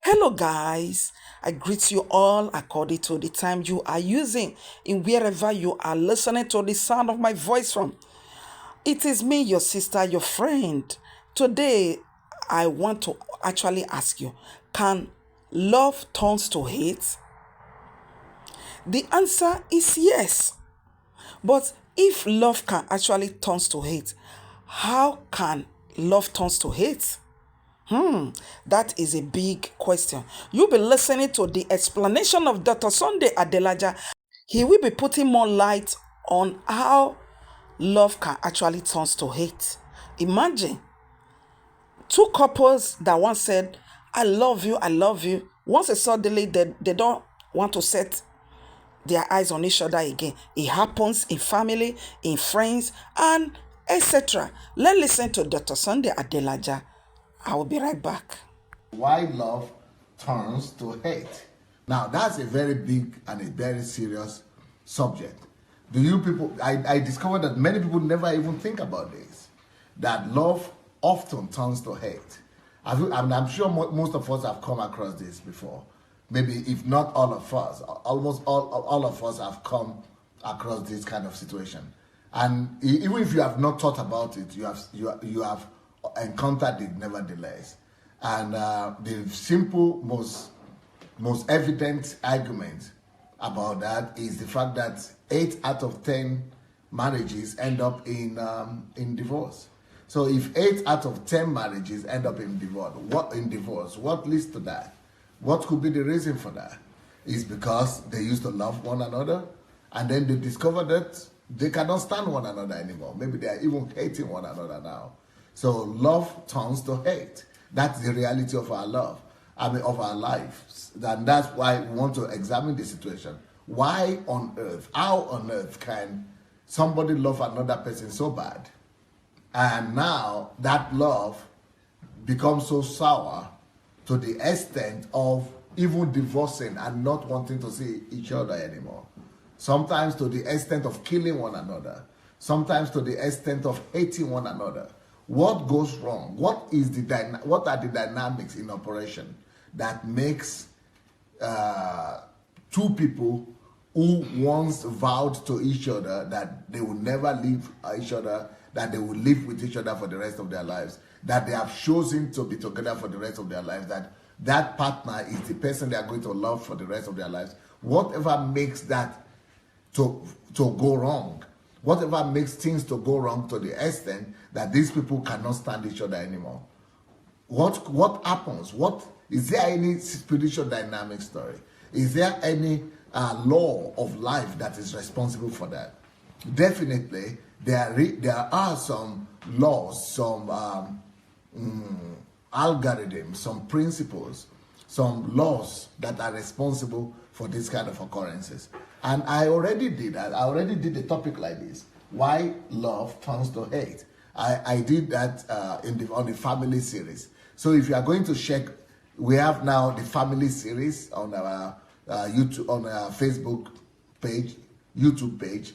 Hello, guys. I greet you all according to the time you are using in wherever you are listening to the sound of my voice from. It is me, your sister, your friend. Today, I want to actually ask you, can love turns to hate? The answer is yes. But if love can actually turns to hate, how can love turns to hate? That is a big question. You'll be listening to the explanation of Dr. Sunday Adelaja. He will be putting more light on how love can actually turn to hate. Imagine two couples that once said, I love you, I love you. Once they suddenly they don't want to set their eyes on each other again. It happens in family, in friends, and etc. Let's listen to Dr. Sunday Adelaja. I will be right back. Why love turns to hate. Now, that's a very big and a very serious subject. Do you people, I discovered that many people never even think about this, that love often turns to hate. I'm sure most of us have come across this before. Maybe if not all of us, almost all of us have come across this kind of situation. And even if you have not thought about it, you have encountered it nevertheless. And the simple, most evident argument about that is the fact that 8 out of 10 marriages end up in divorce. So if 8 out of 10 marriages end up in divorce, what leads to that? What could be the reason for that? Is because they used to love one another, and then they discovered that they cannot stand one another anymore. Maybe they are even hating one another now. So love turns to hate. That's the reality of our love. Of our lives. And that's why we want to examine the situation. Why on earth, how on earth can somebody love another person so bad? And now that love becomes so sour to the extent of even divorcing and not wanting to see each other anymore. Sometimes to the extent of killing one another. Sometimes to the extent of hating one another. What goes wrong? What are the dynamics in operation that makes two people who once vowed to each other that they will never leave each other, that they will live with each other for the rest of their lives, that they have chosen to be together for the rest of their lives, that partner is the person they are going to love for the rest of their lives. Whatever makes that to go wrong, whatever makes things to go wrong to the extent that these people cannot stand each other anymore. What happens? Is there any spiritual dynamic story? Is there any law of life that is responsible for that? Definitely, there are some laws, some algorithms, some principles, some laws that are responsible for this kind of occurrences. And I already did that. I already did a topic like this. Why love turns to hate. I did that on the family series. So if you are going to check, we have now the family series on our YouTube, on our Facebook page, YouTube page,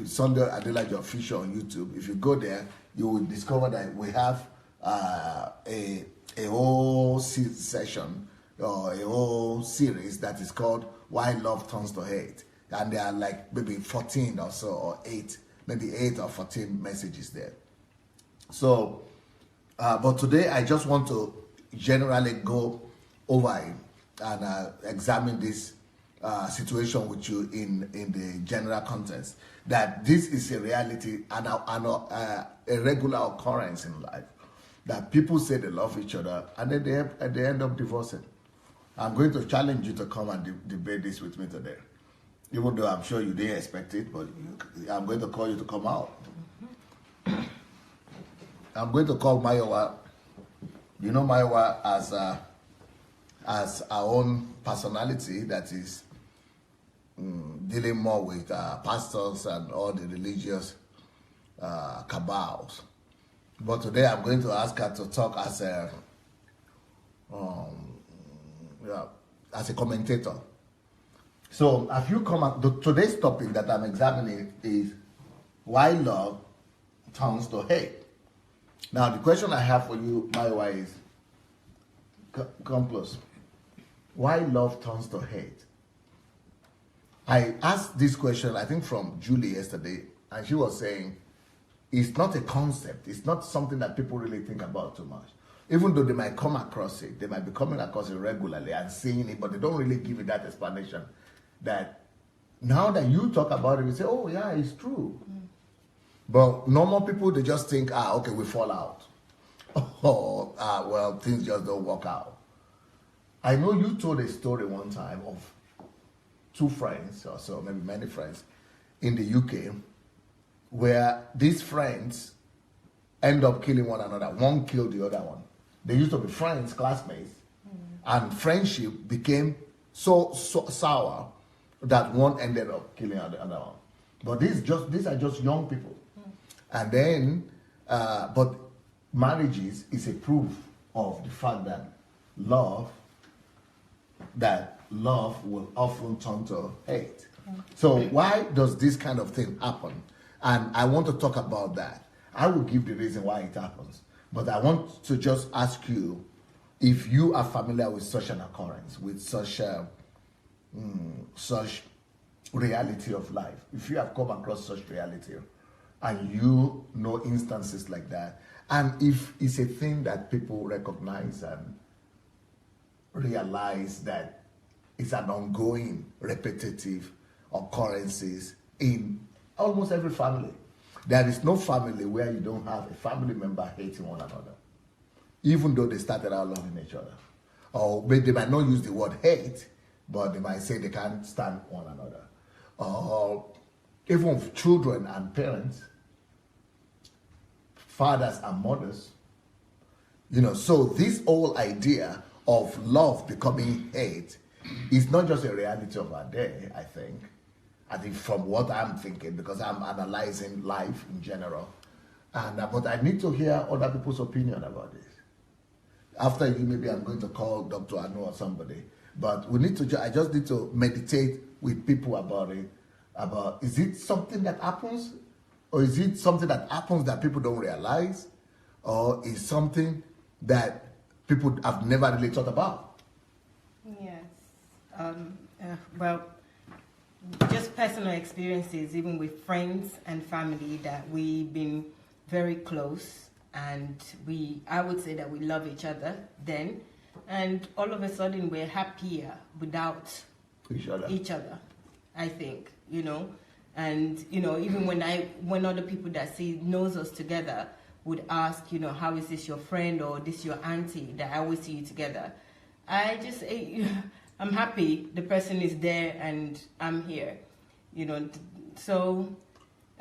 Sunday Adelaja Official on YouTube. If you go there, you will discover that we have a whole session or a whole series that is called Why Love Turns to Hate. And there are like maybe 14 or so, or 8, maybe 8 or 14 messages there. So, but today I just want to generally go over it and examine this situation with you in the general context, that this is a reality and a regular occurrence in life, that people say they love each other and then they end up divorcing. I'm going to challenge you to come and debate this with me today. Even though I'm sure you didn't expect it, but I'm going to call you to come out. I'm going to call Mayowa. You know Mayowa as our own personality that is dealing more with pastors and all the religious cabals. But today I'm going to ask her to talk as a commentator. So, have you come up, today's topic that I'm examining is why love turns to hate. Now, the question I have for you, my wife, is, come close. why love turns to hate. I asked this question, I think, from Julie yesterday, and she was saying it's not a concept. It's not something that people really think about too much. Even though they might come across it, they might be coming across it regularly and seeing it, but they don't really give it that explanation. That now that you talk about it, we say, oh yeah, it's true. But normal people, they just think, okay, we fall out. Or, well, things just don't work out. I know you told a story one time of two friends, or so, maybe many friends, in the UK, where these friends end up killing one another. One killed the other one. They used to be friends, classmates, and friendship became so sour that one ended up killing the other one. But these are just young people. And then, but marriages is a proof of the fact that love will often turn to hate. So why does this kind of thing happen? And I want to talk about that. I will give the reason why it happens. But I want to just ask you if you are familiar with such an occurrence, with such reality of life. If you have come across such reality and you know instances like that, and if it's a thing that people recognize and realize that it's an ongoing, repetitive occurrences in almost every family. There is no family where you don't have a family member hating one another, even though they started out loving each other. Or they might not use the word hate, but they might say they can't stand one another. Or even with children and parents, fathers and mothers. So this whole idea of love becoming hate is not just a reality of our day, I think. I think from what I'm thinking, because I'm analyzing life in general. But I need to hear other people's opinion about this. After you, maybe I'm going to call Dr. Anu or somebody. But I just need to meditate with people about it. Is it something that happens? Or is it something that happens that people don't realize? Or is something that people have never really thought about? Yes. Well, just personal experiences, even with friends and family, that we've been very close, and I would say that we love each other then, and all of a sudden we're happier without each other, I think, and even when other people that knows us together would ask, how is this your friend or this your auntie that I always see you together, I just I'm happy the person is there and I'm here, so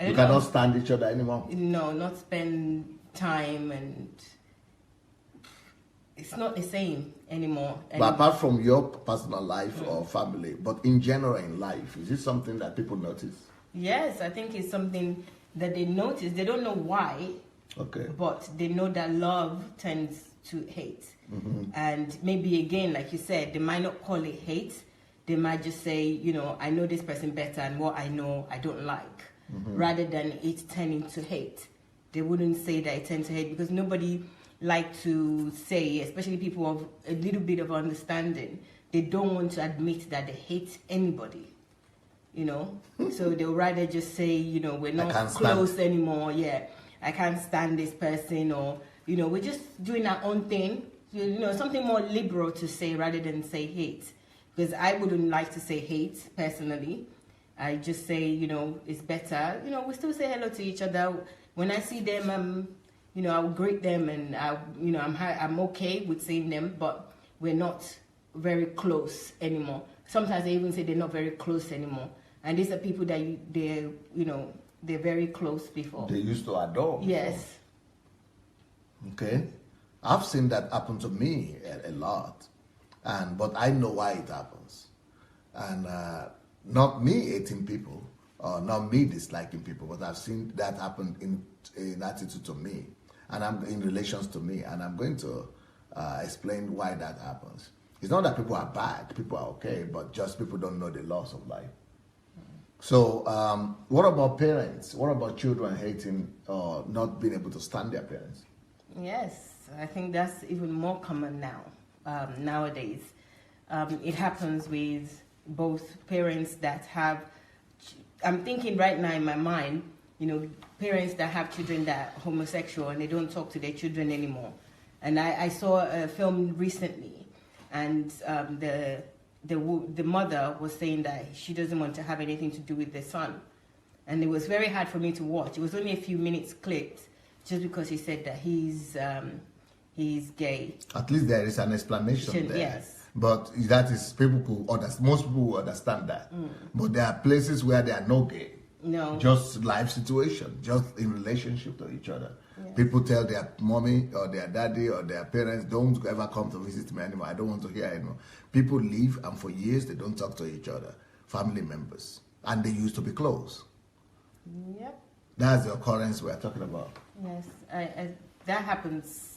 I you cannot stand each other anymore. No, not spend time, and it's not the same anymore. But apart from your personal life or family, but in general in life, is it something that people notice? Yes, I think it's something that they notice. They don't know why. Okay. But they know that love tends to hate. Mm-hmm. And maybe again, like you said, they might not call it hate. They might just say, I know this person better, and what I know I don't like. Mm-hmm. Rather than it turning to hate. They wouldn't say that it tends to hate, because nobody like to say, especially people of a little bit of understanding, they don't want to admit that they hate anybody. So they'll rather just say, we're not close anymore. Yeah, I can't stand this person, or, we're just doing our own thing. Something more liberal to say rather than say hate. Because I wouldn't like to say hate, personally. I just say, it's better. We still say hello to each other. When I see them, I'll greet them, and I'm okay with seeing them, but we're not very close anymore. Sometimes they even say they're not very close anymore. And these are people that they're very close before. They used to adore. Yes. Okay. I've seen that happen to me a lot. But I know why it happens. And not me hating people, or not me disliking people, but I've seen that happen in attitude to me, and I'm in relations to me, and I'm going to explain why that happens. It's not that people are bad, people are okay, but just people don't know the laws of life. So what about parents? What about children hating or not being able to stand their parents? Yes, I think that's even more common now, nowadays. it happens with both parents that have. I'm thinking right now in my mind, parents that have children that are homosexual and they don't talk to their children anymore. And I saw a film recently, and the mother was saying that she doesn't want to have anything to do with the son. And it was very hard for me to watch. It was only a few minutes clipped, just because he said that he's gay. At least there is an explanation there. Yes. But that is, most people will understand that. But there are places where there are no gay. No. Just life situation, just in relationship to each other. Yes. People tell their mommy or their daddy or their parents, don't ever come to visit me anymore. I don't want to hear anymore. People leave, and for years they don't talk to each other, family members. And they used to be close. Yep. That's the occurrence we're talking about. Yes. That happens